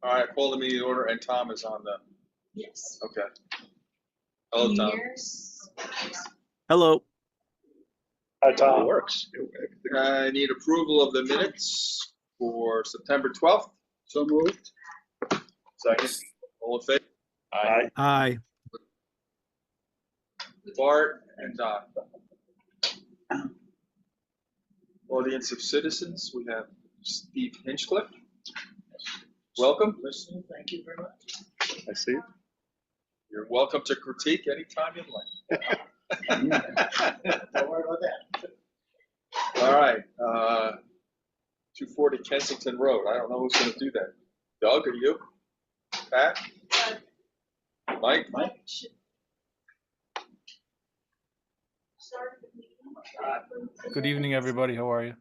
All right, call the meeting order, and Tom is on the, Yes. okay. Hello, Tom. Years. Hello. Hi, Tom. It works. I need approval of the minutes for September 12th. So moved. Second. All in favor? Aye. Aye. Bart and Don. Audience of citizens, we have Steve Hinchcliffe. Welcome. Listen, thank you very much. I see. You're welcome to critique anytime you'd like. Don't worry about that. All right, 240 Kensington Road. I don't know who's going to do that. Doug, or you? Pat? Mike? Mike? Good evening, everybody. How are you?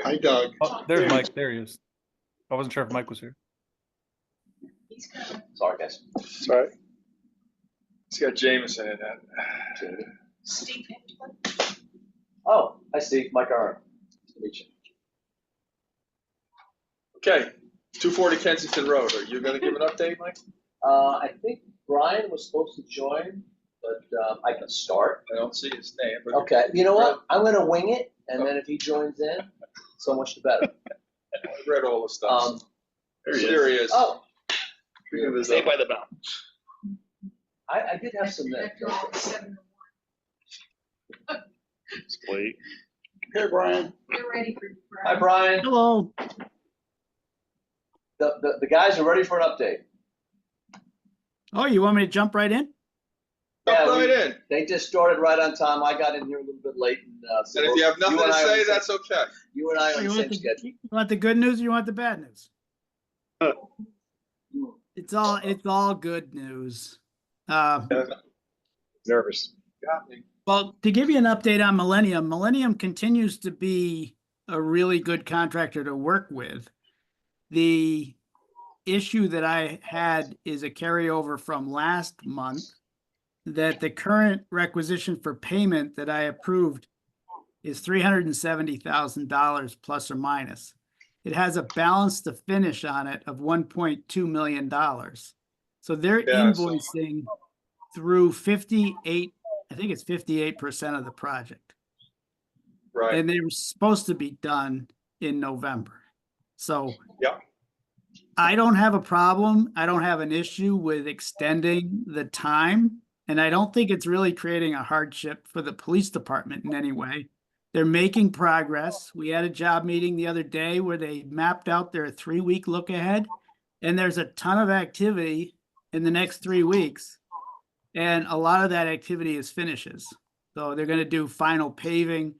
Hi, Doug. Oh, there's Mike. There he is. I wasn't sure if Mike was here. Sorry, guys. Sorry. He's got Jameson in that. Steve Hinchcliffe. Oh, hi, Steve. Mike Arn. Nice to meet you. Okay, 240 Kensington Road. Are you going to give an update, Mike? I think Brian was supposed to join, but I can start. I don't see his name. But Okay, you know what? I'm gonna wing it, and then if he joins in, so much the better. I read all the stuff. There he is. Oh, Saved by the bell. I did have some minutes. Wait. Hey, Brian. We're ready for. Hi, Brian. Hello. The guys are ready for an update. Oh, you want me to jump right in? Jump Yeah, right in. They just started right on time. I got in here a little bit late. So And if you have nothing and to I are on say, the same- that's okay. You and I are on You the want same the, schedule. you want the good news or you want the bad news? It's all good news. Nervous. Got me. Well, to give you an update on Millennium continues to be a really good contractor to work with. The issue that I had is a carryover from last month, that the current requisition for payment that I approved is $370,000 plus or minus. It has a balance to finish on it of $1.2 million. So they're Yeah, so- invoicing through 58, I think it's 58% of the project. Right. And they were supposed to be done in November. So Yeah. I don't have a problem. I don't have an issue with extending the time. And I don't think it's really creating a hardship for the police department in any way. They're making progress. We had a job meeting the other day where they mapped out their 3-week look ahead. And there's a ton of activity in the next 3 weeks. And a lot of that activity is finishes. So they're going to do final paving.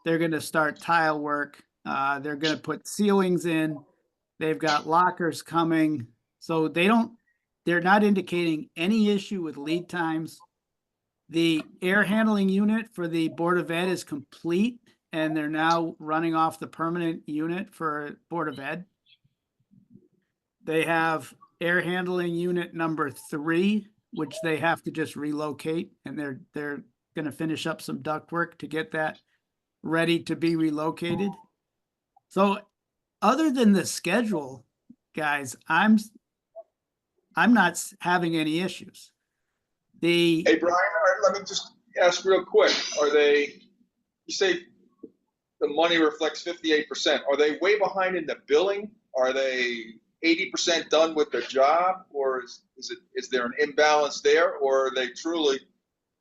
They're going to start tile work. They're going to put ceilings in. They've got lockers coming. So they're not indicating any issue with lead times. The air handling unit for the Board of Ed is complete, and they're now running off the permanent unit for Board of Ed. They have air handling unit number 3, which they have to just relocate, and they're going to finish up some ductwork to get that ready to be relocated. So other than the schedule, guys, I'm not having any issues. Hey, Brian, all right, let me just ask real quick. You say the money reflects 58%. Are they way behind in the billing? Are they 80% done with the job? Or is there an imbalance there? Or are they truly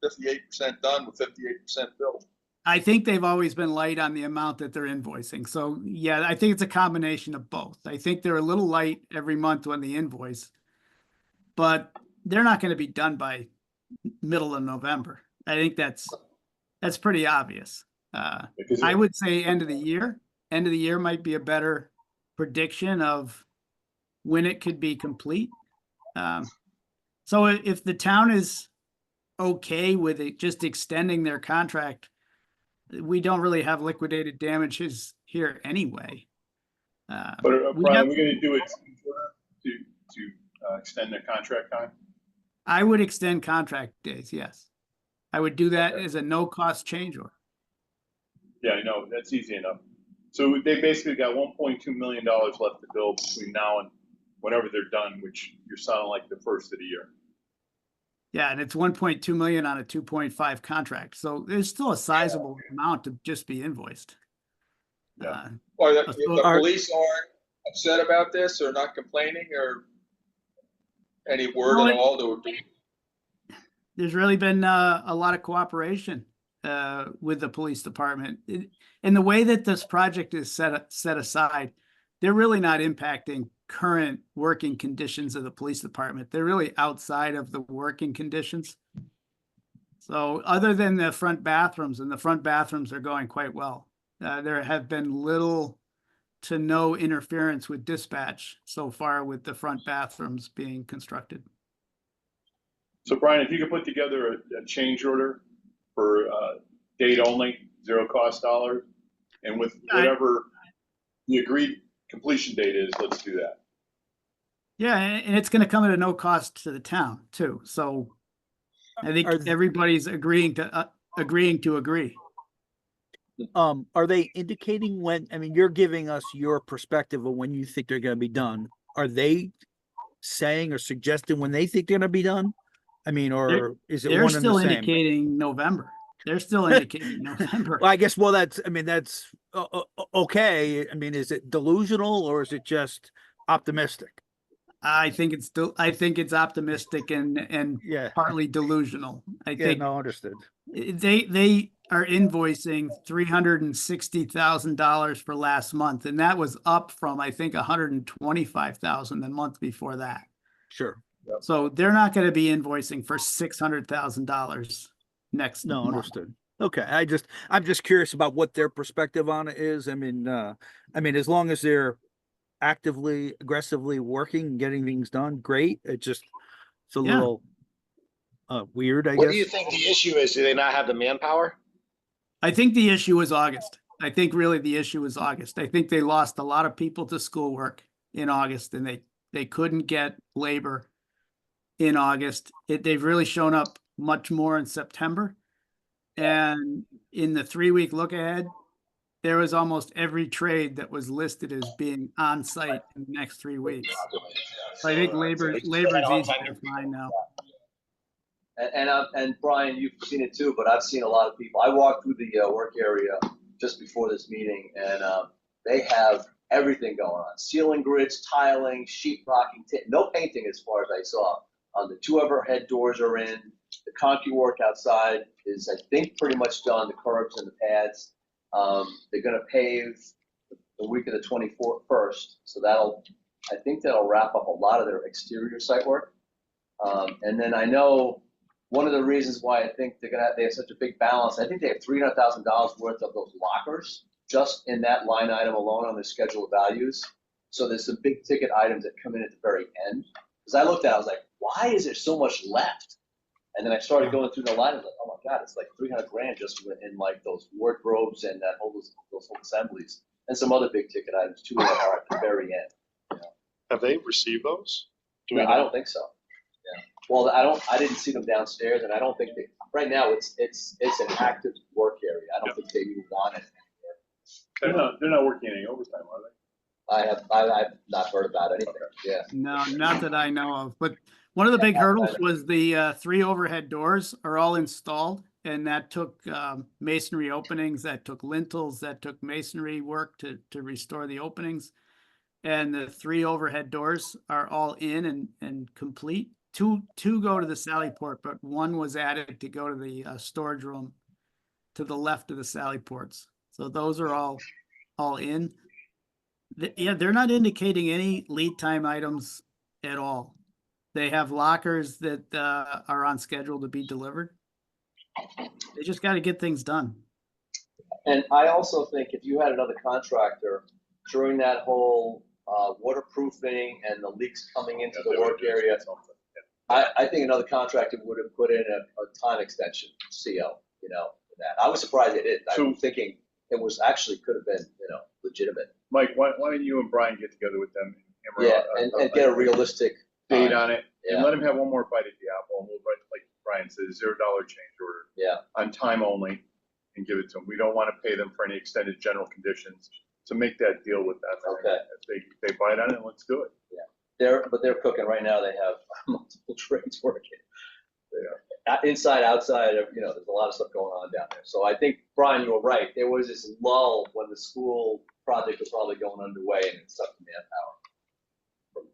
58% done with 58% billed? I think they've always been light on the amount that they're invoicing. So yeah, I think it's a combination of both. I think they're a little light every month on the invoice, but they're not going to be done by middle of November. I think that's pretty obvious. I would say end of the year. End of the year might be a better prediction of when it could be complete. So if the town is okay with it just extending their contract, we don't really have liquidated damages here anyway. But we Brian, have- we're going to do it to extend their contract time. I would extend contract days, yes. I would do that as a no-cost change order. Yeah, I know that's easy enough. So they basically got $1.2 million left to build between now and whenever they're done, which you're sounding like the first of the year. Yeah, and it's 1.2 million on a 2.5 contract. So there's still a sizable amount to just be invoiced. Yeah. Or the So police aren't upset about this or not complaining or any word No, at all? To there's really been a lot of cooperation with the police department. And the way that this project is set aside, they're really not impacting current working conditions of the police department. They're really outside of the working conditions. So other than the front bathrooms, and the front bathrooms are going quite well, there have been little to no interference with dispatch so far with the front bathrooms being constructed. So Brian, if you could put together a change order for date only, zero cost dollars, and with whatever the agreed completion date is, let's do that. Yeah, and it's going to come at a no cost to the town too. So I think everybody's agreeing to agree. Are they indicating when, I mean, you're giving us your perspective of when you think they're going to be done. Are they saying or suggesting when they think they're going to be done? I mean, or is it They're one and still the same? indicating November. They're still indicating November. Well, I guess, well, that's okay. I mean, is it delusional or is it just optimistic? I think it's optimistic and Yeah. partly delusional. I Yeah, think no, understood. they are invoicing $360,000 for last month, and that was up from I think $125,000 the month before that. Sure. So they're not going to be invoicing for $600,000 next No, month. understood. Okay. I'm just curious about what their perspective on it is. I mean, as long as they're actively, aggressively working and getting things done, great. It's a little weird, I guess. What do you think the issue is? Do they not have the manpower? I think the issue is August. I think really the issue is August. I think they lost a lot of people to schoolwork in August, and they couldn't get labor in August. They've really shown up much more in September. And in the 3-week look ahead, there was almost every trade that was listed as being on site in the next 3 weeks. So I think labor is easy to find now. And Brian, you've seen it too, but I've seen a lot of people. I walked through the work area just before this meeting, and they have everything going on: ceiling grids, tiling, sheetrocking, no painting as far as I saw. The 2 overhead doors are in. The concrete work outside is, I think, pretty much done. The curbs and the pads. They're going to pave the week of the 21st, so I think that'll wrap up a lot of their exterior site work. And then I know one of the reasons why I think they have such a big balance, I think they have $300,000 worth of those lockers just in that line item alone on their schedule of values. So there's some big ticket items that come in at the very end. Because I looked at it, I was like, why is there so much left? And then I started going through the line, I was like, oh my God, it's like $300,000 just in like those wardrobes and those whole assemblies. And some other big ticket items too that are at the very end. You know? Have they received those? No, I don't think so. Yeah. Well, I didn't see them downstairs, and I don't think right now it's an active work area. I don't think they moved on it anywhere. They're not working any overtime, are they? I've not heard about anything. Yeah. No, not that I know of. But one of the big hurdles was the 3 overhead doors are all installed, and that took masonry openings, that took lintels, that took masonry work to restore the openings. And the 3 overhead doors are all in and complete. Two go to the sally port, but one was added to go to the storage room to the left of the sally ports. So those are all in. They're not indicating any lead time items at all. They have lockers that are on schedule to be delivered. They just got to get things done. And I also think if you had another contractor during that whole waterproofing and the leaks coming into the work area, I think another contractor would have put in a time extension CO, for that. I was surprised they didn't. I'm thinking it was actually could have been, legitimate. Mike, why don't you and Brian get together with them? And get a realistic date on it, Yeah. and let them have one more bite at the apple, and we'll write, like Brian says, $0 change order. Yeah. On time only, and give it to them. We don't want to pay them for any extended general conditions. to make that deal with that. Okay. If they bite on it, let's do it. But they're cooking right now. They have multiple trades working. Inside, outside, you know, there's a lot of stuff going on down there. So I think, Brian, you were right. There was this lull when the school project was probably going underway and it sucked the manpower.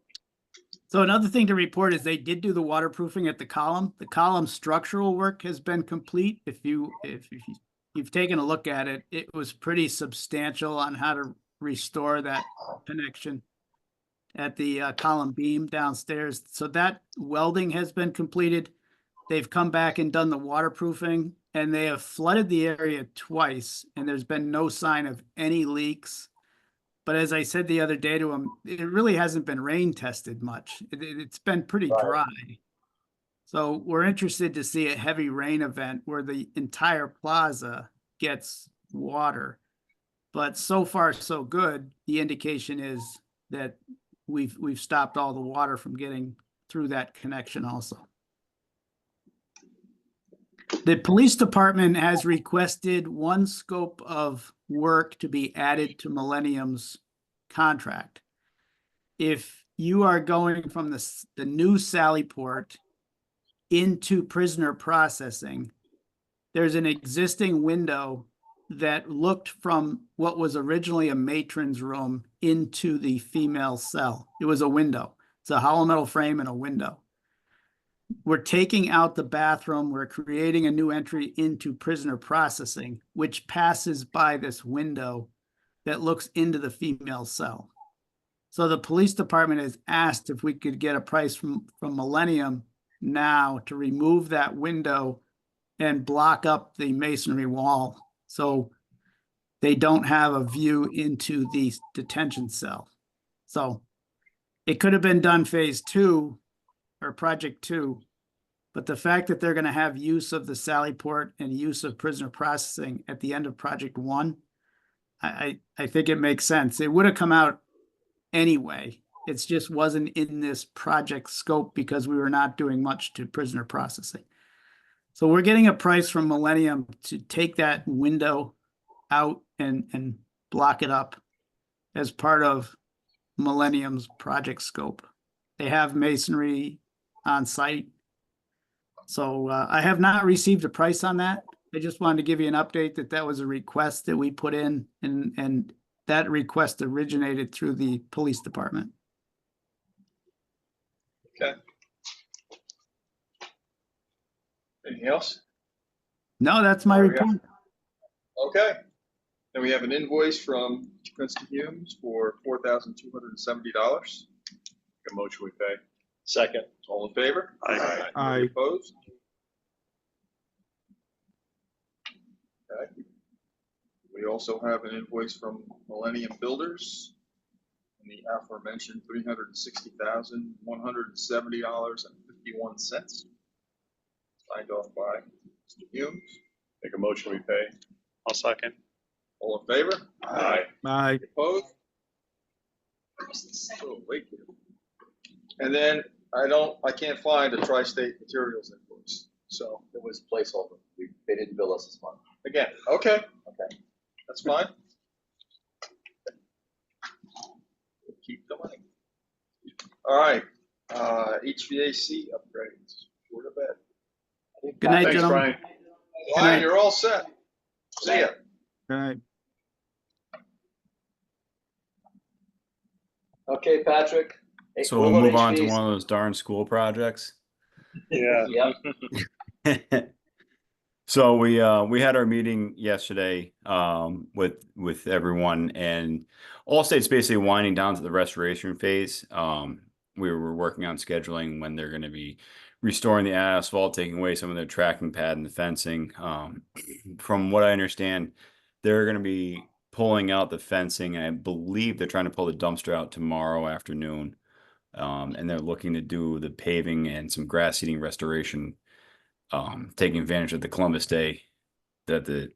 So another thing to report is they did do the waterproofing at the column. The column structural work has been complete. If you've taken a look at it, it was pretty substantial on how to restore that connection at the column beam downstairs. So that welding has been completed. They've come back and done the waterproofing, and they have flooded the area twice, and there's been no sign of any leaks. But as I said the other day to him, it really hasn't been rain tested much. It's been pretty dry. So we're interested to see a heavy rain event where the entire plaza gets water. But so far, so good. The indication is that we've stopped all the water from getting through that connection also. The police department has requested one scope of work to be added to Millennium's contract. If you are going from the new Sallyport into prisoner processing, there's an existing window that looked from what was originally a matron's room into the female cell. It was a window. It's a hollow metal frame and a window. We're taking out the bathroom. We're creating a new entry into prisoner processing, which passes by this window that looks into the female cell. So the police department has asked if we could get a price from Millennium now to remove that window and block up the masonry wall so they don't have a view into the detention cell. So it could have been done phase 2 or project 2, but the fact that they're going to have use of the Sallyport and use of prisoner processing at the end of project 1, I think it makes sense. It would have come out anyway. It just wasn't in this project scope because we were not doing much to prisoner processing. So we're getting a price from Millennium to take that window out and block it up as part of Millennium's project scope. They have masonry on site. So I have not received a price on that. I just wanted to give you an update that that was a request that we put in, and that request originated through the police department. Okay. Anything else? No, that's my There we go. report. Okay. Then we have an invoice from Princeton Humes for $4,270. A motion we pay. Second. All in favor? Aye. Aye. Any opposed? Okay. We also have an invoice from Millennium Builders in the aforementioned $360,170.51. Signed off by Mr. Humes. Make a motion we pay. I'll second. All in favor? Aye. Aye. Any opposed? Where's the second? Oh, wait. And then I can't find a Tri-State Materials invoice. So It was placeholder. They didn't bill us this month. again, okay, Okay. that's fine. Keep the money. All right, HVAC upgrades. Go to bed. Good night, Thanks, gentlemen. Brian. All right, you're all set. See ya. All right. Okay, Patrick. Hey, So we'll what move about on to HVAC? one of those darn school projects. Yeah. Yep. So we had our meeting yesterday with everyone, and Allstate's basically winding down to the restoration phase. We were working on scheduling when they're going to be restoring the asphalt, taking away some of their tracking pad and the fencing. From what I understand, they're going to be pulling out the fencing. I believe they're trying to pull the dumpster out tomorrow afternoon. And they're looking to do the paving and some grass seeding restoration, taking advantage of the Columbus Day that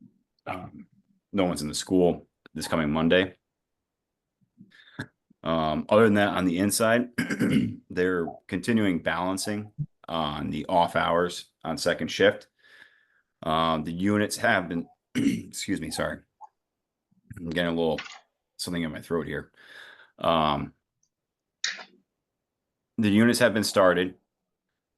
no one's in the school this coming Monday. Other than that, on the inside, they're continuing balancing on the off hours on second shift. The units have been, excuse me, sorry. I'm getting a little something in my throat here. The units have been started.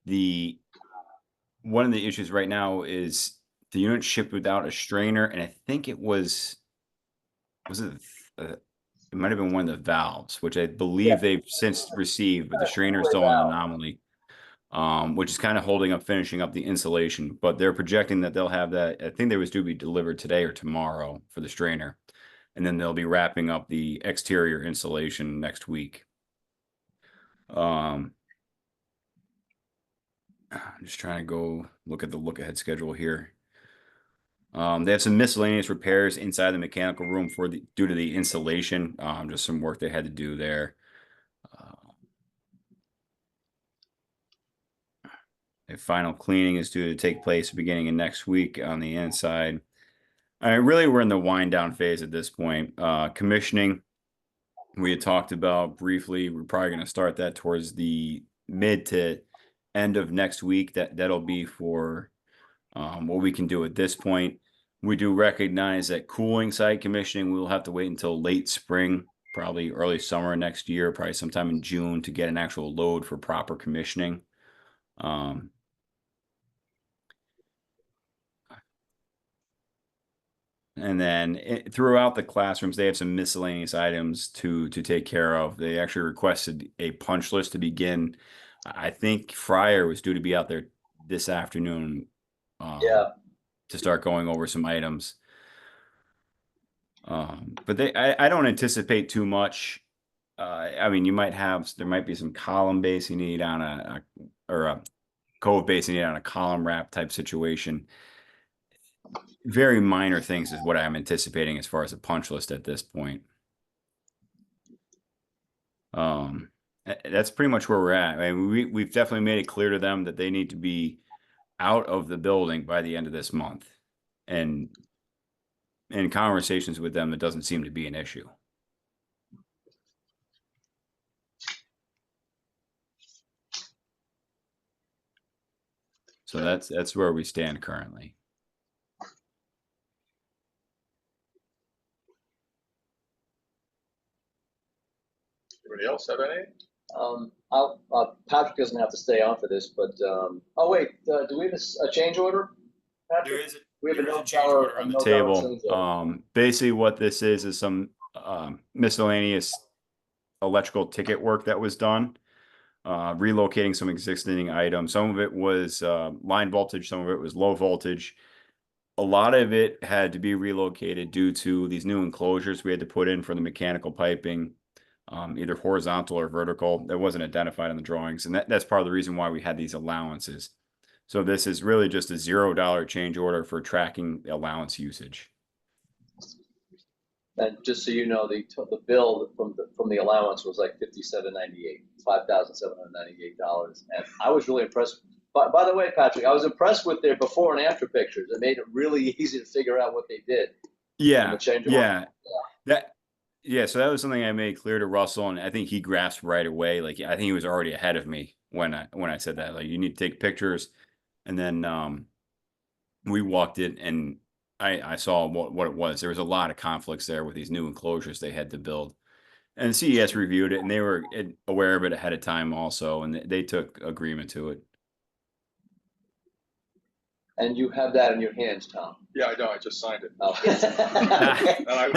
One of the issues right now is the unit shipped without a strainer, and I think it was it? It might have been one of the valves, which I believe they've since received, but the strainer is still an anomaly, which is kind of holding up finishing up the insulation. But they're projecting that they'll have that. I think they was due to be delivered today or tomorrow for the strainer, and then they'll be wrapping up the exterior insulation next week. I'm just trying to go look at the look ahead schedule here. They have some miscellaneous repairs inside the mechanical room due to the insulation. Just some work they had to do there. A final cleaning is due to take place beginning of next week on the inside. Really, we're in the wind down phase at this point. Commissioning, we had talked about briefly. We're probably going to start that towards the mid to end of next week. That'll be for what we can do at this point. We do recognize that cooling site commissioning, we'll have to wait until late spring, probably early summer next year, probably sometime in June to get an actual load for proper commissioning. And then throughout the classrooms, they have some miscellaneous items to take care of. They actually requested a punch list to begin. I think Fryer was due to be out there this afternoon. To start going over some items. But I don't anticipate too much. I mean, there might be some column base you need on a cove base you need on a column wrap type situation. Very minor things is what I'm anticipating as far as a punch list at this point. That's pretty much where we're at. I mean, we've definitely made it clear to them that they need to be out of the building by the end of this month, and in conversations with them, it doesn't seem to be an issue. So that's where we stand currently. Anybody else have any? Patrick doesn't have to stay on for this, but, oh wait, do we have a change order? Patrick? We have a change order on the table. Basically what this is some miscellaneous electrical ticket work that was done, relocating some existing items. Some of it was line voltage, some of it was low voltage. A lot of it had to be relocated due to these new enclosures we had to put in for the mechanical piping. Either horizontal or vertical, that wasn't identified in the drawings, and that's part of the reason why we had these allowances. So this is really just a $0 change order for tracking allowance usage. And just so you know, the bill from the allowance was like $5,798, $5,798, and I was really impressed. By the way, Patrick, I was impressed with their before and after pictures. It made it really easy to figure out what they did. Yeah, yeah. So that was something I made clear to Russell, and I think he grasped right away. Like, I think he was already ahead of me when I said that. Like, you need to take pictures, and then we walked it, and I saw what it was. There was a lot of conflicts there with these new enclosures they had to build, and CES reviewed it, and they were aware of it ahead of time also, and they took agreement to it. And you have that in your hands, Tom. Yeah, I know. I just signed it. Oh. And I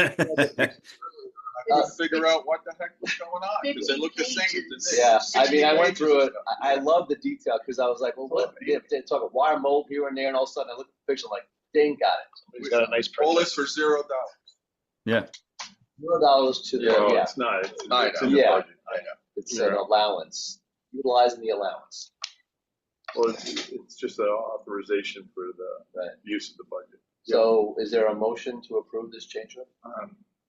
couldn't figure out what the heck was going on because they look the same to me. Yeah, I mean, I went through it. I love the detail because I was like, well, what? They talk about wire mold here and there, and all of a sudden I look at the picture, I'm like, dang, got it. He's got a nice All print. this for $0. Yeah. $0 to the, No, yeah. it's not. It's I it's know. in the Yeah. budget. I know. It's an allowance, utilizing the allowance. Well, it's just an authorization for the Right. use of the budget. So is there a motion to approve this change order?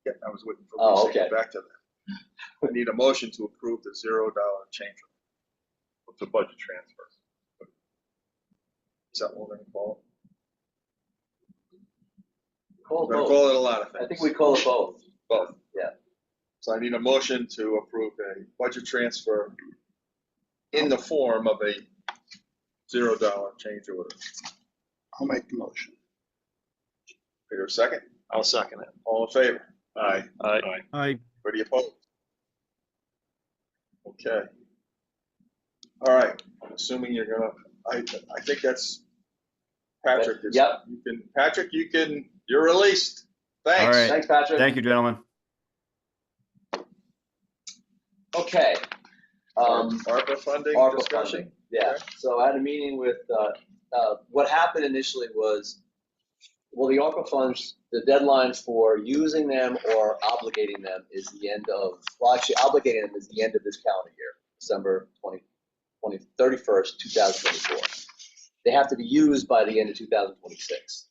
Yeah, I was waiting for Oh, Lisa to get okay. back to that. We need a motion to approve the $0 change. It's a budget transfer. Is that what we're gonna call Call it? it We're gonna both. call it a lot of things. I think we call it both. Both. Yeah. So I need a motion to approve a budget transfer in the form of a $0 change order. I'll make the motion. Figure a second. I'll second it. All in favor? Aye. Aye. I, Anybody opposed? Okay. All right, I'm assuming you're gonna, I think that's Patrick. Yep. Patrick, you're released. Thanks. All right. Thanks, Patrick. Thank you, gentlemen. Okay. ARPA funding ARPA discussion? funding, yeah. Okay. So I had a meeting with, what happened initially was, well, the ARPA funds, the deadline for using them or obligating them is the end of, well, actually obligating them is the end of this calendar year, December 31st, 2024. They have to be used by the end of 2026.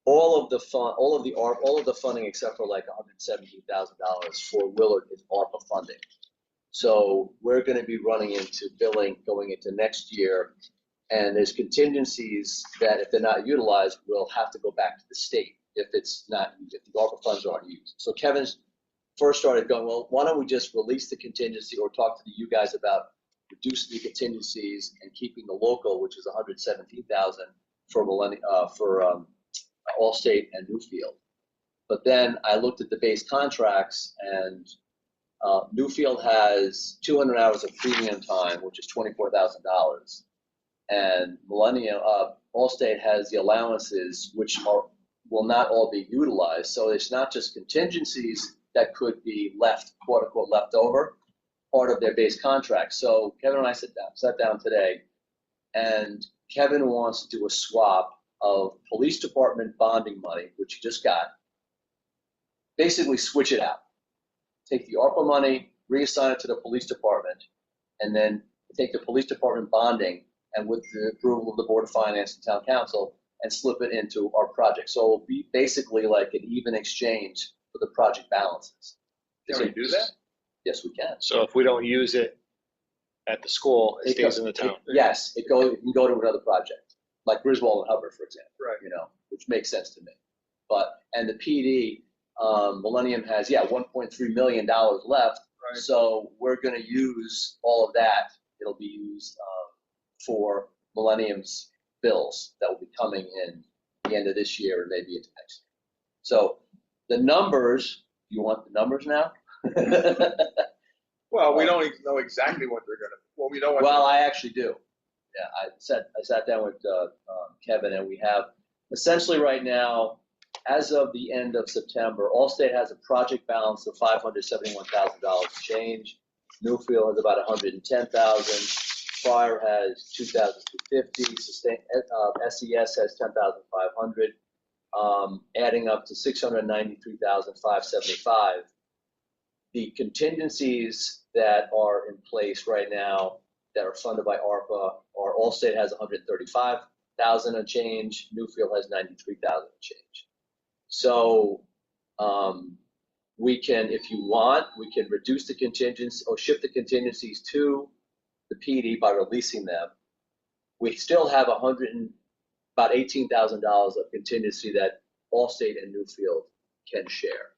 All of the funding except for like $117,000 for Willard is ARPA funding. So we're going to be running into billing going into next year, and there's contingencies that if they're not utilized, we'll have to go back to the state if the ARPA funds aren't used. So Kevin's first started going, well, why don't we just release the contingency or talk to you guys about reducing the contingencies and keeping the local, which is $117,000 for Allstate and Newfield. But then I looked at the base contracts, and Newfield has 200 hours of premium time, which is $24,000. And Allstate has the allowances, which will not all be utilized. So it's not just contingencies that could be left, quote unquote, left over, part of their base contract. So Kevin and I sat down today, and Kevin wants to do a swap of police department bonding money, which he just got, basically switch it out. Take the ARPA money, reassign it to the police department, and then take the police department bonding and with the approval of the Board of Finance and Town Council and slip it into our project. So it'll be basically like an even exchange for the project balances. Can we do that? Yes, we can. So if we don't use it at the school, it stays in the town. Yes, it can go to another project, like Griswold and Hubbard, for example. Right. Which makes sense to me. And the PD, Millennium has, $1.3 million left. Right. So we're going to use all of that. It'll be used for Millennium's bills that will be coming in the end of this year and maybe into next year. So the numbers, you want the numbers now? Well, we don't even know exactly what they're gonna, well, we know what. Well, I actually do. Yeah, I sat down with Kevin, and we have essentially right now, as of the end of September, Allstate has a project balance of $571,000 change. Newfield has about $110,000. Fire has $2,250. SES has $10,500. Adding up to $693,575. The contingencies that are in place right now that are funded by ARPA, or Allstate has $135,000 and change. Newfield has $93,000 and change. So we can, if you want, we can reduce the contingency or shift the contingencies to the PD by releasing them. We still have about $18,000 of contingency that Allstate and Newfield can share.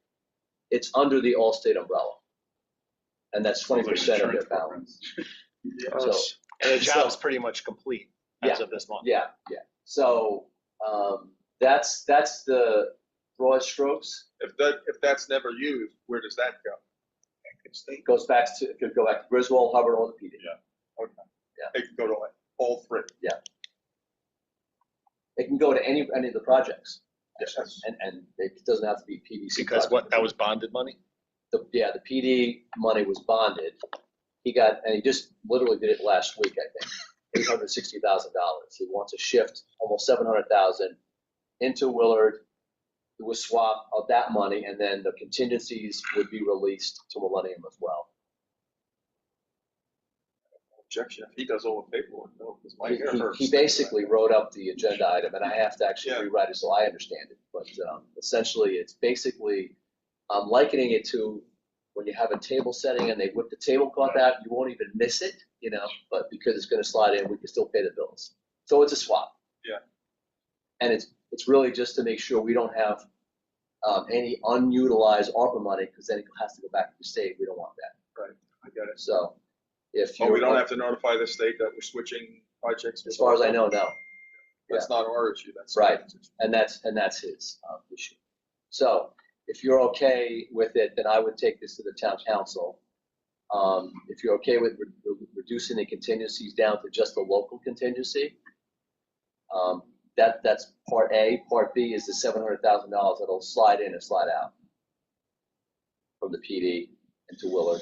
It's under the Allstate umbrella, and that's 20% of their balance. So, And the job's pretty much complete as of this month. yeah. So that's the broad strokes. If that's never used, where does that go? It could go back to Griswold, Hubbard, or the PD. Yeah. Okay. Yeah. It can go to like all three. It can go to any of the projects. Yes. And it doesn't have to be PVC. Because that was bonded money? The PD money was bonded. He just literally did it last week, I think, $860,000. He wants to shift almost $700,000 into Willard, do a swap of that money, and then the contingencies would be released to Millennium as well. Objection, if he does all the paperwork, no, because my hair hurts. He basically wrote up the agenda item, and I have to actually rewrite it so I understand it. But essentially, it's basically, I'm likening it to when you have a table setting and they whip the tablecloth out, you won't even miss it, but because it's going to slide in, we can still pay the bills. So it's a swap. Yeah. And it's really just to make sure we don't have any unutilized ARPA money, because then it has to go back to the state. We don't want that. Right, I get it. So if you. Oh, we don't have to notify the state that we're switching projects? As far as I know, no. That's not our issue, that's. Right, and that's his issue. So if you're okay with it, then I would take this to the town council. If you're okay with reducing the contingencies down to just the local contingency, that's part A. Part B is the $700,000 that'll slide in and slide out from the PD into Willard.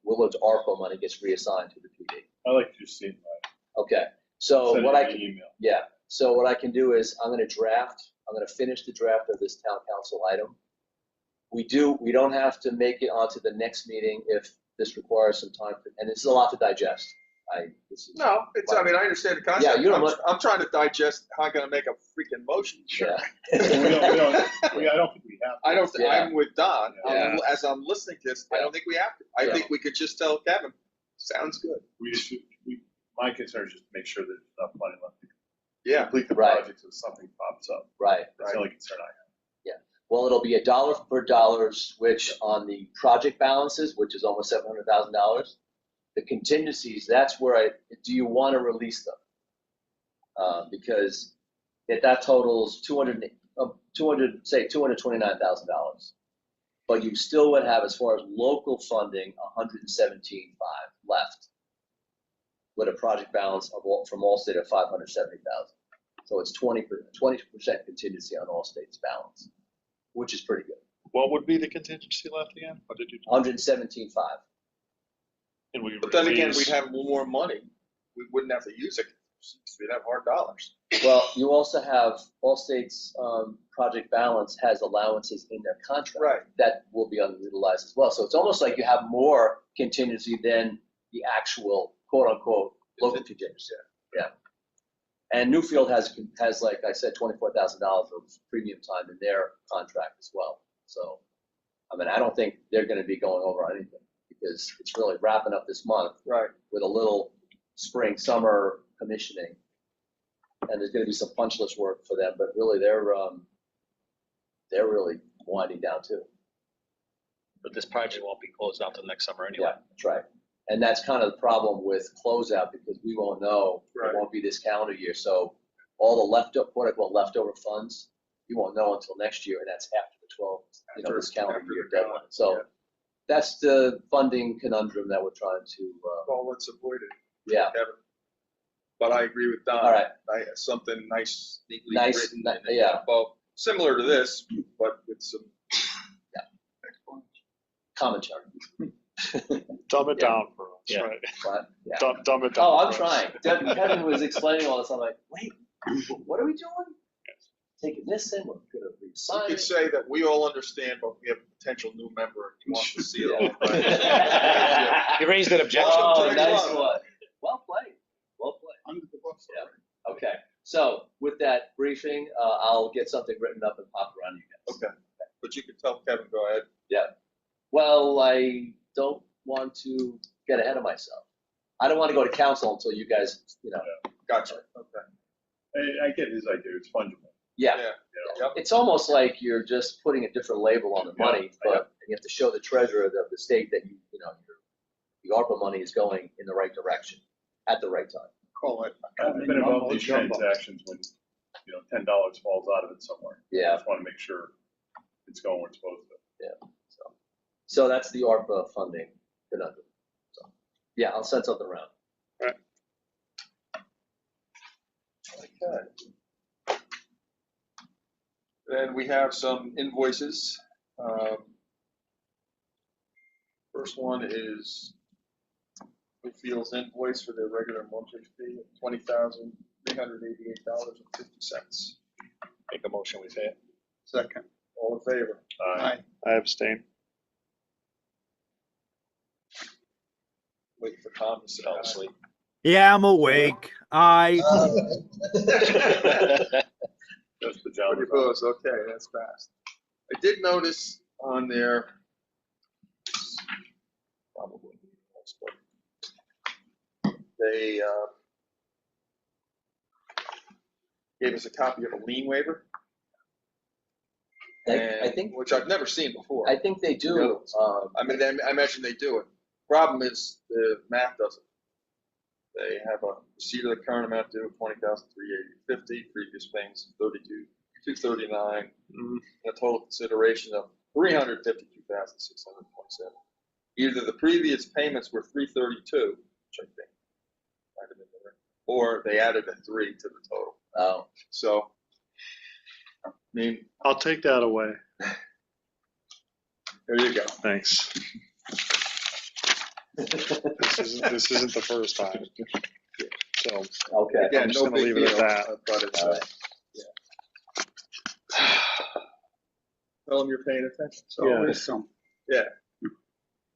Willard's ARPA money gets reassigned to the PD. I like to just see it, right? Okay, so Send what it I in can, an email. yeah, so what I can do is I'm gonna finish the draft of this town council item. We don't have to make it onto the next meeting if this requires some time, and it's a lot to digest. No, I mean, I understand the concept. Yeah, you don't look- I'm trying to digest how I'm gonna make a freaking motion. Yeah. I don't think we have. Yeah. I'm with Don. Yeah. As I'm listening to this, I don't think we have to. I think we could just tell Kevin, sounds good. My concern is just to make sure there's enough money left to Yeah, complete the Right. project if something pops up. Right. That's the only concern I have. Well, it'll be $1 per dollar switch on the project balances, which is almost $700,000. The contingencies, that's where do you want to release them? Because if that totals say $229,000. But you still would have, as far as local funding, 117.5 left with a project balance from Allstate of 570,000. So it's 20% contingency on Allstate's balance, which is pretty good. What would be the contingency left again? What did you? 117.5. And we but then again, release- we'd have more money. We wouldn't have to use it. We'd have hard dollars. Well, you also have Allstate's project balance has allowances in their contract. Right. That will be underutilized as well. So it's almost like you have more contingency than the actual quote unquote local contingency. Yeah. And Newfield has, like I said, $24,000 of premium time in their contract as well. So, I mean, I don't think they're going to be going over anything because it's really wrapping up this month. Right. With a little spring, summer commissioning. And there's going to be some punch list work for them, but really they're really winding down too. But this project won't be closed out till next summer anyway. Yeah, that's right. And that's kind of the problem with closeout because we won't know, Right. it won't be this calendar year. So all the leftover funds, you won't know until next year, and that's after the 12, this calendar After year the calendar, deadline. So yeah. that's the funding conundrum that we're trying to, Well, let's avoid it, yeah. Kevin. But I agree with Don. All right. Something nice, neatly Nice, written. and, yeah. Well, similar to this, but with some. Yeah. explanation. Commentary. Dumb it Yeah. down for us, Yeah. right? But, yeah. Dumb it down. Oh, I'm for us. trying. Kevin was explaining all this. I'm like, wait, what are we doing? Taking this in, we're gonna You resign could it. say that we all understand, but we have a potential new member who wants to see it all. Yeah. You raised an objection. Oh, to it. nice one. Well played. Well played. Under the bus. Yeah. Okay. So with that briefing, I'll get something written up and pop around you guys. Okay, but you can tell Kevin, go ahead. Yeah. Well, I don't want to get ahead of myself. I don't want to go to council until you guys, Gotcha, okay. I get his idea. It's fungible. yeah. Yeah, yep. It's almost like you're just putting a different label on the money, but you have to show the treasurer of the state that the ARPA money is going in the right direction at the right time. Call it. I've been involved in these transactions when, $10 falls out of it somewhere. I Yeah. just want to make sure it's going where it's supposed to. So that's the ARPA funding conundrum. So, yeah, I'll send something around. Okay. Then we have some invoices. First one is Bluefield's invoice for their regular monthly fee of $20,388.50. Make a motion, we say it. Second. All in favor? Aye. I abstain. Wait for Tom to say Fell aye. asleep. Yeah, I'm awake. Just the job. Pretty close, okay, that's fast. I did notice on there, probably, they gave us a copy of a lien waiver. I think Which I've never seen before. I think they do. I mean, I imagine they do it. Problem is, the math doesn't. They have a receipt of the current amount due of $20,380.50, previous payments of $32,260 $239, Mm, a total consideration of $352,627. Either the previous payments were $332, which I think might have been there, or they added a 3 to the total. Oh, So, I mean, I'll take that away. there you go. Thanks. This isn't the first time. So okay. Again, I'm just no gonna big leave it at deal, that. but it's, All right. tell them you're paying attention. So, Yeah.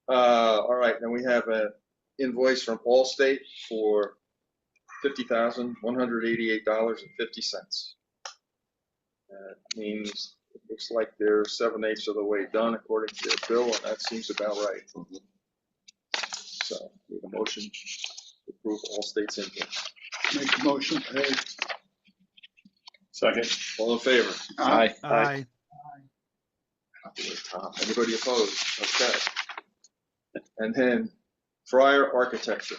all right, then we have an invoice from Allstate for $50,188.50. That means it looks like they're 7/8 of the way done according to their bill, and that seems about right. So, need a motion to approve Allstate's invoice. Make a motion, pay. Second. All in favor? Aye. Aye. Tom. Anybody opposed? Okay. And then Fryer Architecture.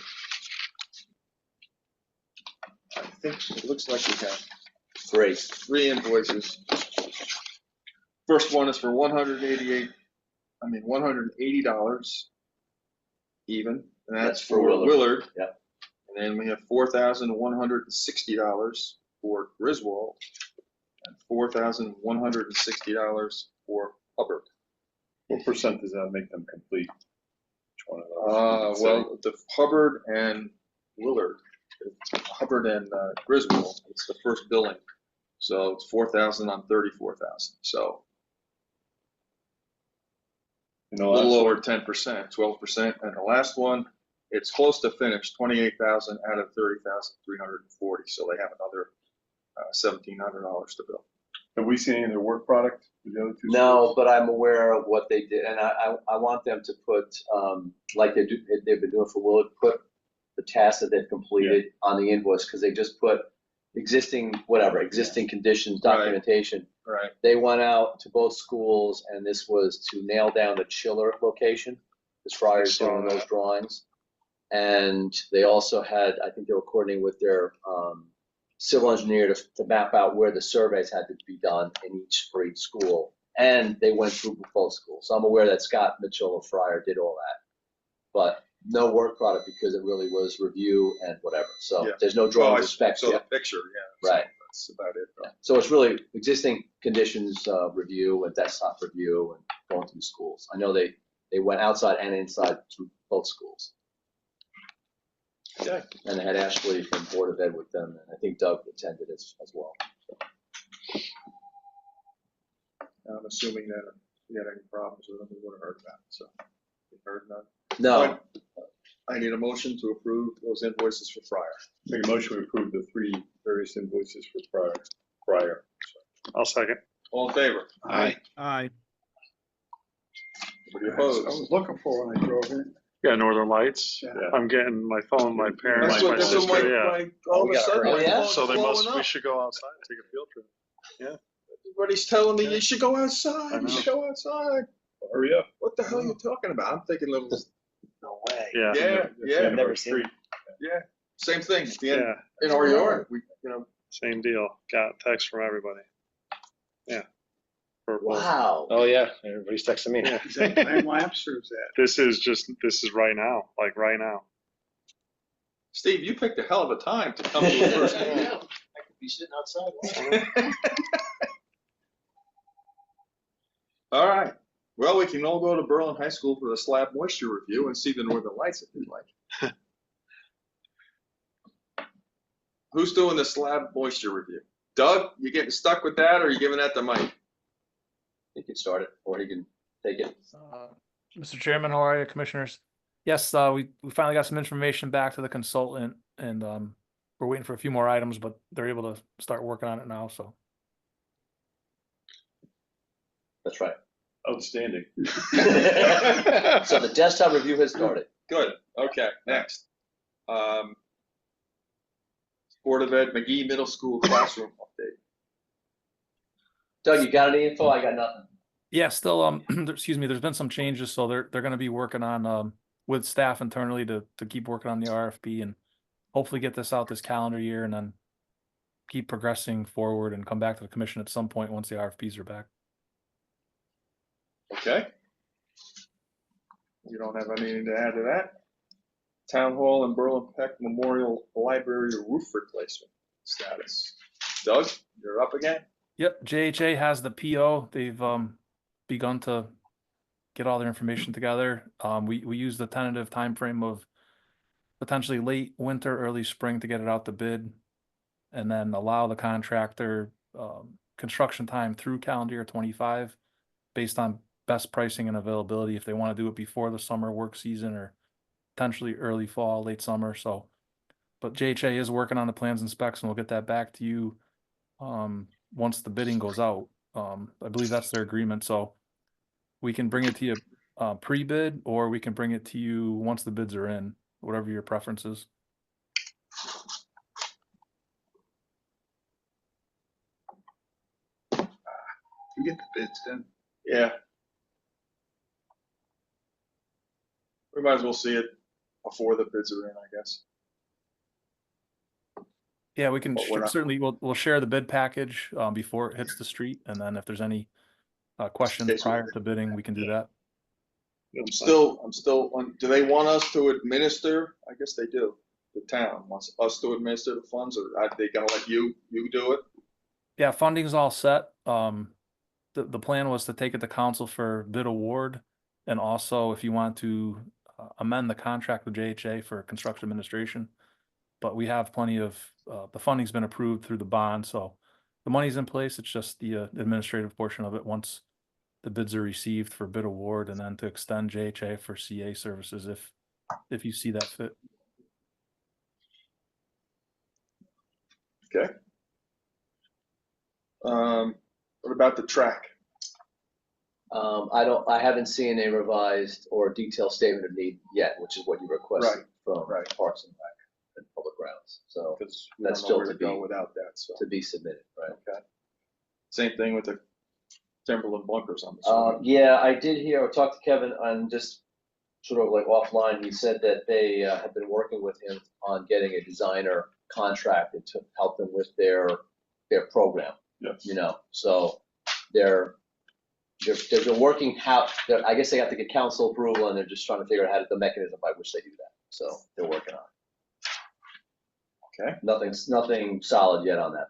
I think it looks like we have Great. 3 invoices. First one is for $180 even, and that's for Willard. Yep. And then we have $4,160 for Griswold and $4,160 for Hubbard. What percent does that make them complete? Which one of those? Well, the Hubbard and Willard, Hubbard and Griswold, it's the first billing. So it's 4,000 on 34,000. So And a the little last over one? 10%, 12%. And the last one, it's close to finished, 28,000 out of 30,340. So they have another $1,700 to bill. Have we seen any of their work product with the other 2? No, schools? but I'm aware of what they did, and I want them to put, like they've been doing for Willard, put the tasks that they've completed on the invoice, because they just put existing conditions, Right. documentation. Right. They went out to both schools, and this was to nail down the chiller location, as Friar is doing those drawings. And they also had, I think they were coordinating with their civil engineer to map out where the surveys had to be done for each school. And they went through both schools. So I'm aware that Scott Mitchell of Friar did all that. But no work product because it really was review and whatever. So Yeah. there's no drawings or specs So the yet. picture, yeah. Right. That's about it. Yeah. So it's really existing conditions review and desktop review and going to the schools. I know they went outside and inside to both schools. Okay. And they had Ashley from Board of Ed with them, and I think Doug attended as well. I'm assuming that if we had any problems with them, we would have heard about it. So we heard none. No, I need a motion to approve those invoices for Fryer. Make a motion to approve the 3 various invoices for Fryer. I'll second. All in favor? Aye. Aye. Anybody I opposed? was looking for when I drove in. Yeah, Northern Lights. Yeah. I'm getting my phone, my parents, That's my what, that's what sister, yeah. all of We a got sudden, hurt. my Yeah? phone's So they blowing must, we up. should go outside and take a field trip. Everybody's telling me you should go outside, I you know. should go outside. Hurry up. What the hell are you talking about? I'm thinking little, No way. Yeah. yeah, I've never seen it. yeah, same thing at the end, Yeah, in our yard, we, same deal. Got text from everybody. Yeah. For both. wow. Oh, yeah. Everybody's texting me. Yeah. Is that time lapse or is that? This is right now, like right now. Steve, you picked a hell of a time to come to a first meeting. I could be sitting outside. All right, well, we can all go to Berlin High School for the slab moisture review and see the northern lights if you'd like. Who's doing the slab moisture review? Doug, you getting stuck with that, or are you giving that to Mike? He can start it, or he can take it. Mr. Chairman, how are you, commissioners? Yes, we finally got some information back to the consultant, and we're waiting for a few more items, but they're able to start working on it now, so. That's right. Outstanding. So the desktop review has started. Good, okay, next. Board of Ed McGee Middle School classroom update. Doug, you got any info? I got nothing. Yeah, still, excuse me, there's been some changes, so they're gonna be working on, with staff internally to keep working on the RFP and hopefully get this out this calendar year and then keep progressing forward and come back to the commission at some point once the RFPs are back. Okay. You don't have anything to add to that? Town Hall and Berlin Peck Memorial Library roof replacement status. Doug, you're up again? Yep, JHA has the PO. They've begun to get all their information together. We use the tentative time frame of potentially late winter, early spring to get it out to bid, and then allow the contractor construction time through calendar year 25 based on best pricing and availability if they want to do it before the summer work season or potentially early fall, late summer. So, but JHA is working on the plans and specs, and we'll get that back to you once the bidding goes out. I believe that's their agreement. So we can bring it to you pre-bid, or we can bring it to you once the bids are in, whatever your preference is. You get the bids then. Yeah. We might as well see it before the bids are in, I guess. Yeah, we can But we're not- certainly, we'll share the bid package before it hits the street. And then if there's any questions Okay, so- prior to bidding, we can do that. I'm still on, do they want us to administer? I guess they do. The town wants us to administer the funds, or are they gonna let you do it? Yeah, funding's all set. The plan was to take it to council for bid award. And also if you want to amend the contract with JHA for construction administration. But we have plenty of, the funding's been approved through the bond. So the money's in place. It's just the administrative portion of it once the bids are received for bid award, and then to extend JHA for CA services if you see that fit. Okay. What about the track? I haven't seen a revised or detailed statement of need yet, which is what you requested from Parks and Rec and Public Grounds. So Because that's we don't know still where to to go be, without that, so. to be submitted, right? Okay. Same thing with the Timberland bunkers, I'm assuming. Yeah, I did hear, I talked to Kevin on just sort of like offline. He said that they have been working with him on getting a designer contracted to help them with their program. Yes. You know, so they're working how, I guess they have to get council approval, and they're just trying to figure out the mechanism by which they do that. So they're working on it. Okay. Nothing solid yet on that.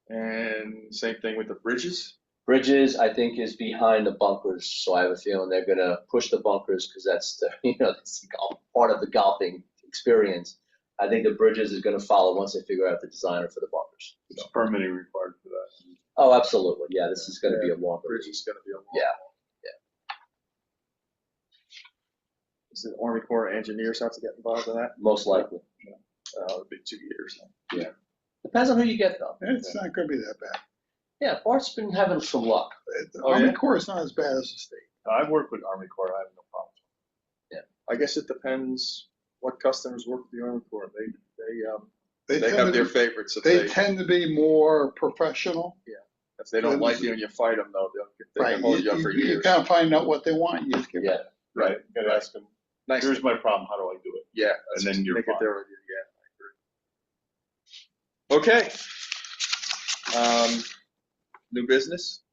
And same thing with the bridges? Bridges, I think, is behind the bunkers, so I have a feeling they're gonna push the bunkers because that's that's part of the golfing experience. I think the bridges is gonna follow once they figure out the designer for the bunkers. It's permitting required for that. Oh, absolutely, yeah, this is gonna be a long Bridge is gonna be a long. Yeah. Does the Army Corps of Engineers have to get involved in that? Most likely. It'll be 2 years then. Yeah. Depends on who you get though. It's not gonna be that bad. Yeah, Bart's been having some luck. The Oh, Army yeah? Corps is not as bad as the state. I've worked with Army Corps, I have no problem. I guess it depends what customers work with the Army Corps. They tend have to their be- favorites. They tend to be more professional. If they don't like you and you fight them, though, they Right, can hold you up for you years. gotta find out what they want, you just give Yeah. it. Right, you gotta ask them, Nice. here's my problem, how do I do it? Yeah. And then you're make it fine. their idea. Yeah, I agree. Okay. New business?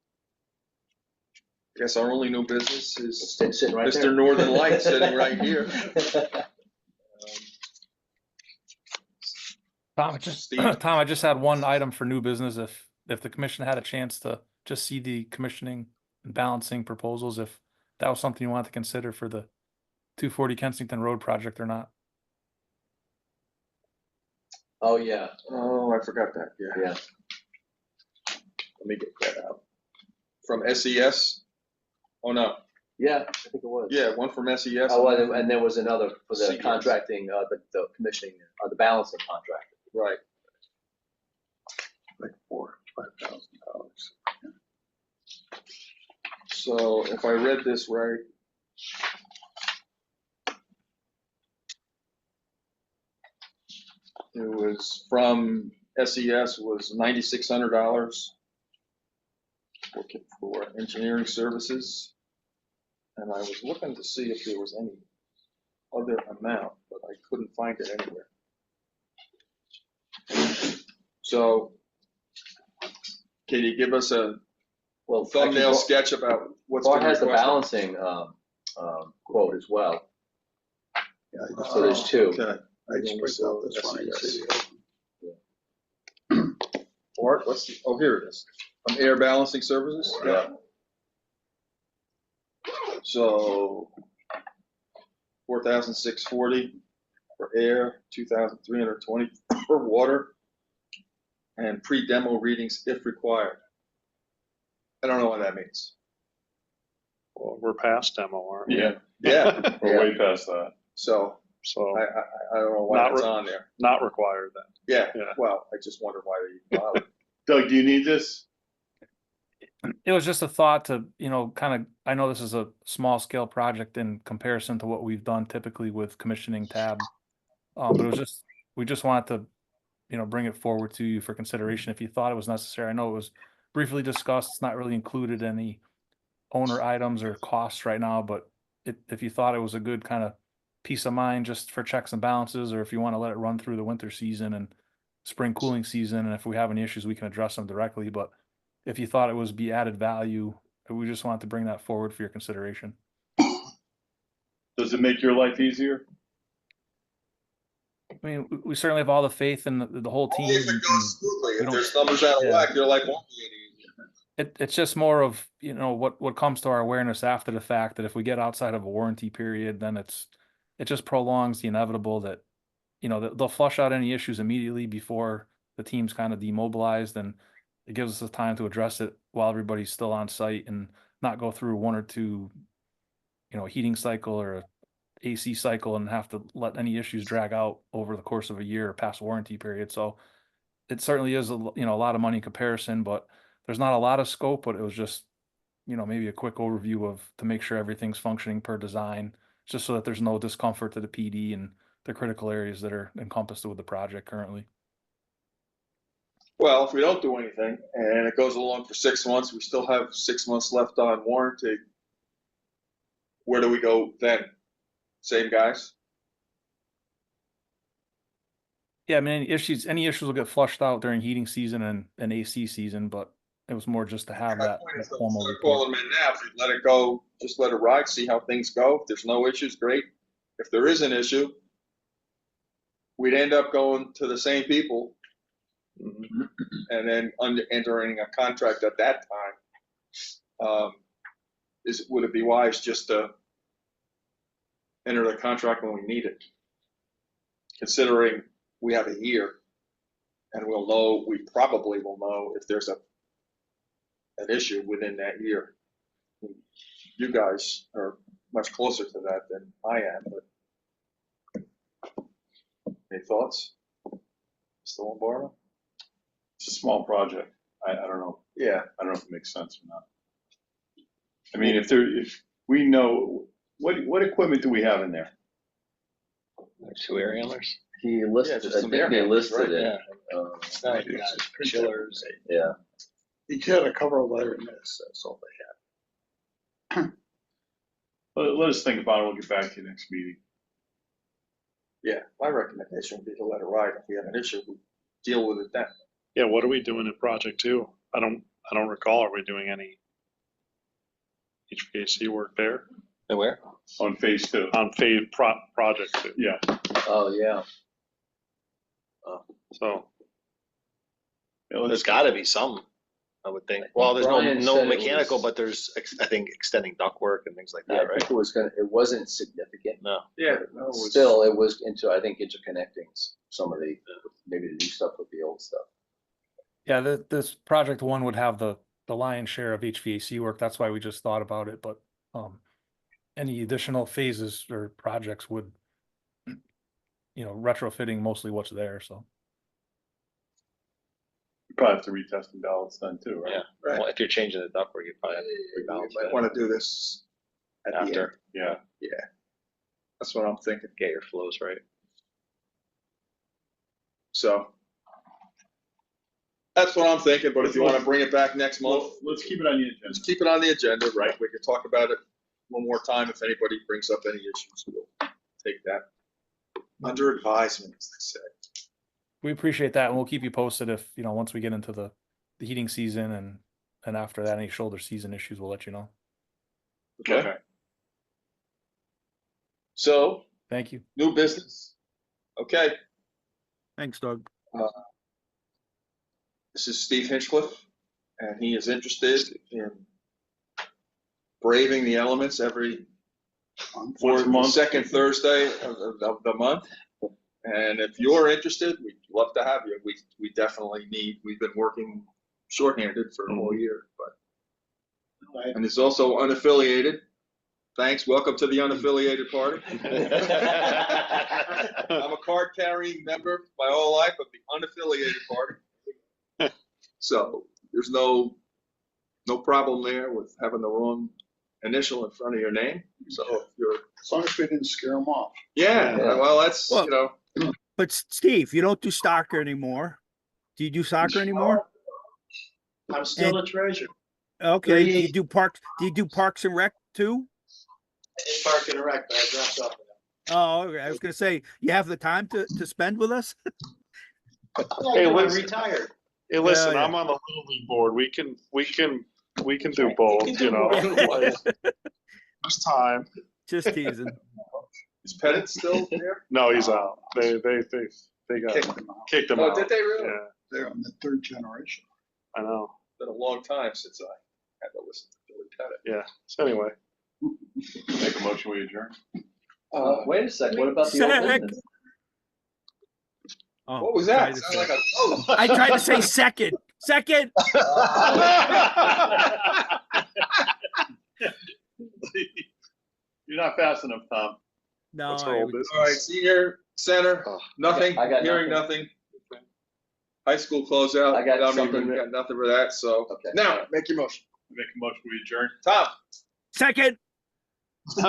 I guess our only new business is Sitting right there. Mr. Northern Light sitting right here. Tom, Steve? Tom, I just had one item for new business. If the commission had a chance to just see the commissioning and balancing proposals, if that was something you wanted to consider for the 240 Kensington Road project or not. Oh, yeah, Oh, I forgot that. Yeah. yeah. Let me get that out. From SES? Oh, no. Yeah, I think it was. Yeah, one from SES. Oh, and there was another for the CES. contracting, the commissioning, the balancing contract. Right. Like $4,000-5,000. So if I read this right, it was from SES was $9,600 for engineering services. And I was looking to see if there was any other amount, but I couldn't find it anywhere. So can you give us a Well, thumbnail actually, sketch about what's Bart been has the requested? balancing quote as well. Yeah, I just- So there's two. Okay. I just printed out this one. I can see it. Art, what's the, oh, here it is. From Air Balancing Services? Yeah. So 4,640 for air, 2,320 for water, and pre-demo readings if required. I don't know what that means. Well, we're past demo, aren't we? Yeah, Yeah, we're way past that. so So I don't know why Not it's re- on there. not required then. Yeah, Yeah. well, I just wondered why they bothered. Doug, do you need this? It was just a thought to, kind of, I know this is a small scale project in comparison to what we've done typically with commissioning tab. But it was just, we just wanted to, bring it forward to you for consideration if you thought it was necessary. I know it was briefly discussed. It's not really included any owner items or costs right now, but if you thought it was a good kind of peace of mind just for checks and balances, or if you want to let it run through the winter season and spring cooling season, and if we have any issues, we can address them directly. But if you thought it was be added value, we just wanted to bring that forward for your consideration. Does it make your life easier? I mean, we certainly have all the faith in the whole team. If it goes smoothly, we if don't- there's numbers out of Yeah. whack, your life won't be any easier. It's just more of, what comes to our awareness after the fact, that if we get outside of a warranty period, then it just prolongs the inevitable that, they'll flush out any issues immediately before the team's kind of demobilized, and it gives us the time to address it while everybody's still on site and not go through one or two, a heating cycle or a AC cycle and have to let any issues drag out over the course of a year past warranty period. So it certainly is a lot of money in comparison, but there's not a lot of scope. But it was just maybe a quick overview to make sure everything's functioning per design, just so that there's no discomfort to the PD and the critical areas that are encompassed with the project currently. Well, if we don't do anything and it goes along for 6 months, we still have 6 months left on warranty. Where do we go then? Same guys? Yeah, I mean, any issues will get flushed out during heating season and AC season, but it was more just to have My that point is, formal start report. calling them in now. If you let it go, just let it ride, see how things go. If there's no issues, great. If there is an issue, we'd end up going to the same people and then entering a contract at that time. Would it be wise just to enter the contract when we need it? Considering we have a year and we probably will know if there's an issue within that year. You guys are much closer to that than I am, but any thoughts? Still on board? It's a small project. I don't know. Yeah. I don't know if it makes sense or not. I mean, if we know, what equipment do we have in there? 2 air handlers. He listed, just I some think air they handlers, listed right? it. It's not like you got chillers. Yeah. He had a cover letter in this, that's all they had. Let us think about it. We'll get back to you next meeting. Yeah, my recommendation would be to let it ride. If we have an issue, we deal with it then. Yeah, what are we doing in project 2? I don't recall. Are we doing any HVAC work there And where? On phase 2. on project 2? Yeah. Oh, yeah. So There's got to be some, I would think. Well, there's Brian no said it mechanical, was- but there's, I think, extending ductwork and things like Yeah, that, I think right? it wasn't significant. No. Yeah. Still, it was I think, interconnecting some of maybe the new stuff with the old stuff. Yeah, this project 1 would have the lion's share of HVAC work. That's why we just thought about it. But any additional phases or projects would, retrofitting mostly what's there. So You probably have to retest the ballots then too, right? Yeah. Right. Well, if you're changing the ductwork, you probably have to We rebalance might that want to do this at the end. after, Yeah. That's what I'm thinking. get your flows right. So that's what I'm thinking, but if you want to bring it back next month, Well, let's keep it on the agenda. just keep it on the agenda, right? We can talk about it one more time. If anybody brings up any issues, we'll take that under advisement, as they say. We appreciate that, and we'll keep you posted if, once we get into the heating season and after that, any shoulder season issues, we'll let you know. Okay. So, Thank you. new business. Okay, Thanks, Doug. this is Steve Hinchcliffe, and he is interested in braving the elements every Once a month. second Thursday of the month. And if you're interested, we'd love to have you. We definitely need, we've been working shorthanded for a whole year, but, and it's also unaffiliated. Thanks, welcome to the unaffiliated party. I'm a card carrying member my whole life of the unaffiliated party. So there's no problem there with having the wrong initial in front of your name. So if you're, As long as we didn't scare them off. yeah, well, that's, Well, But Steve, you don't do soccer anymore. Do you do soccer anymore? I'm still a treasure. Okay. Do you do Parks and Rec too? It's Park and Rec, but I dropped off. Oh, okay. I was gonna say, you have the time to spend with us? Hey, I'm listen. retired. Hey, listen, Yeah. I'm on the Little League board. We can do both, You can do both. There's time. Just teasing. is Pettit still there? No, he's out. They got kicked him Oh, out. did they really? Yeah, They're on the third generation. I know. Been a long time since I had to listen to Billy Pettit. Yeah. So anyway, Make a motion, we adjourn. Wait a sec, what about the old Sec. business? Oh, What was I that? tried to Sounded say- like a, oh. I tried to say second. Second. You're not fast enough, Tom. No. What's I our old would- business? All right, senior center, nothing, I got hearing nothing. High school closeout, I got don't something even, written. got nothing for that, so. Okay. Now, make your motion. Make a motion, we adjourn. Tom? Second. All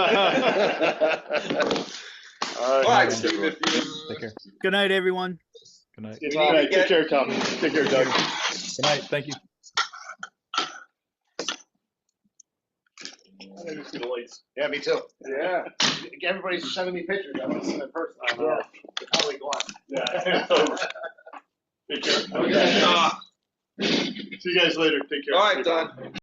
All right, Steve, if you. Take care. Good night, everyone. Good night. If you All need right, to take get, care, Tom. Take care, Doug. Good night. Thank you. I didn't see the lights. Yeah, me too. yeah. Everybody's sending me pictures. I want to see them in person. I know. They're probably gone. Yeah. Take care. Okay. See you guys later. Take care. All right, Don.